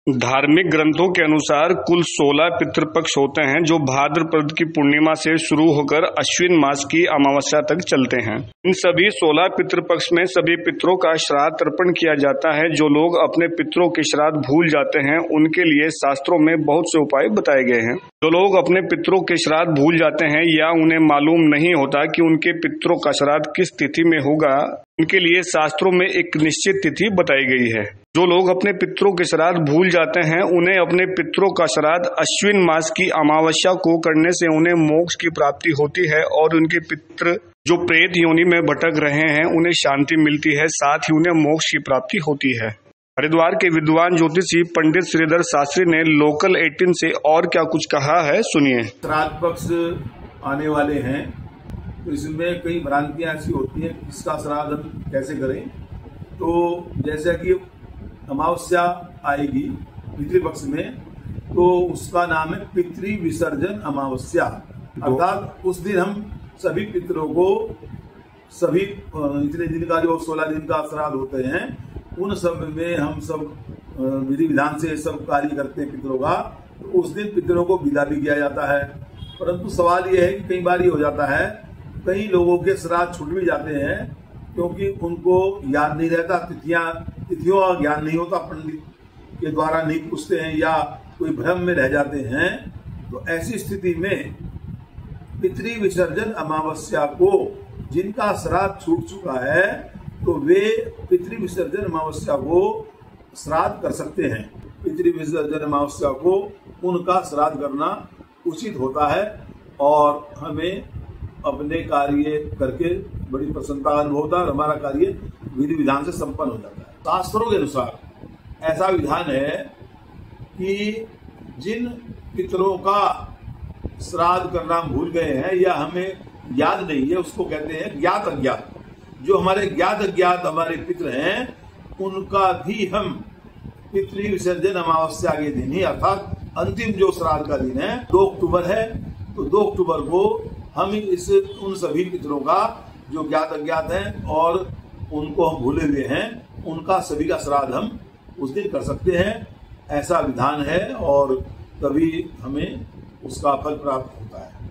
धार्मिक ग्रंथों के अनुसार कुल 16 पितृपक्ष होते हैं जो भाद्रपद की पूर्णिमा से शुरू होकर अश्विन मास की अमावस्या तक चलते हैं। इन सभी 16 पितृपक्ष में सभी पितरों का श्राद्ध तर्पण किया जाता है। जो लोग अपने पितरों के श्राद्ध भूल जाते हैं उनके लिए शास्त्रों में बहुत से उपाय बताए गए हैं। जो लोग अपने पितरों के श्राद्ध भूल जाते हैं या उन्हें मालूम नहीं होता कि उनके पितरों का श्राद्ध किस तिथि में होगा, उनके लिए शास्त्रों में एक निश्चित तिथि बताई गई है। जो लोग अपने पितरों के श्राद्ध भूल जाते हैं उन्हें अपने पितरों का श्राद्ध अश्विन मास की अमावस्या को करने से उन्हें मोक्ष की प्राप्ति होती है और उनके पितर जो प्रेत योनि में भटक रहे हैं उन्हें शांति मिलती है, साथ ही उन्हें मोक्ष की प्राप्ति होती है। हरिद्वार के विद्वान ज्योतिषी पंडित श्रीधर शास्त्री ने लोकल 18 से और क्या कुछ कहा है, सुनिए। श्राद्ध पक्ष आने वाले हैं तो इसमें कई भ्रांतियां ऐसी होती हैं किसका श्राद्ध हम कैसे करें। तो जैसा कि अमावस्या आएगी पितृपक्ष में तो उसका नाम है पितृ विसर्जन अमावस्या, अर्थात उस दिन हम सभी पितरों को सभी इतने दिन का जो 16 दिन का श्राद्ध होते हैं उन सब में हम सब विधि विधान से सब कार्य करते हैं पितरों का। तो उस दिन पितरों को विदा भी किया जाता है। परंतु सवाल यह है कि कई बार ये हो जाता है कई लोगों के श्राद्ध छूट भी जाते हैं क्योंकि उनको याद नहीं रहता, तिथियों का ज्ञान नहीं होता, पंडित के द्वारा नहीं पूछते हैं या कोई भ्रम में रह जाते हैं। तो ऐसी स्थिति में पितृ विसर्जन अमावस्या को जिनका श्राद्ध छूट चुका है तो वे पितृ विसर्जन अमावस्या को श्राद्ध कर सकते हैं। पितृ विसर्जन अमावस्या को उनका श्राद्ध करना उचित होता है और हमें अपने कार्य करके बड़ी प्रसन्नता अनुभव होता है और हमारा कार्य विधि विधान से संपन्न हो जाता है। शास्त्रों के अनुसार ऐसा विधान है कि जिन पितरों का श्राद्ध करना भूल गए हैं या हमें याद नहीं है उसको कहते हैं ज्ञात अज्ञात। जो हमारे ज्ञात अज्ञात हमारे पितर हैं उनका भी हम पितृ विसर्जन अमावस्या के दिन ही अर्थात अंतिम जो श्राद्ध का दिन है 2 अक्टूबर है, तो 2 अक्टूबर को हम उन सभी पितरों का जो ज्ञात अज्ञात हैं और उनको हम भूले हुए हैं उनका सभी का श्राद्ध हम उस दिन कर सकते हैं। ऐसा विधान है और तभी हमें उसका फल प्राप्त होता है।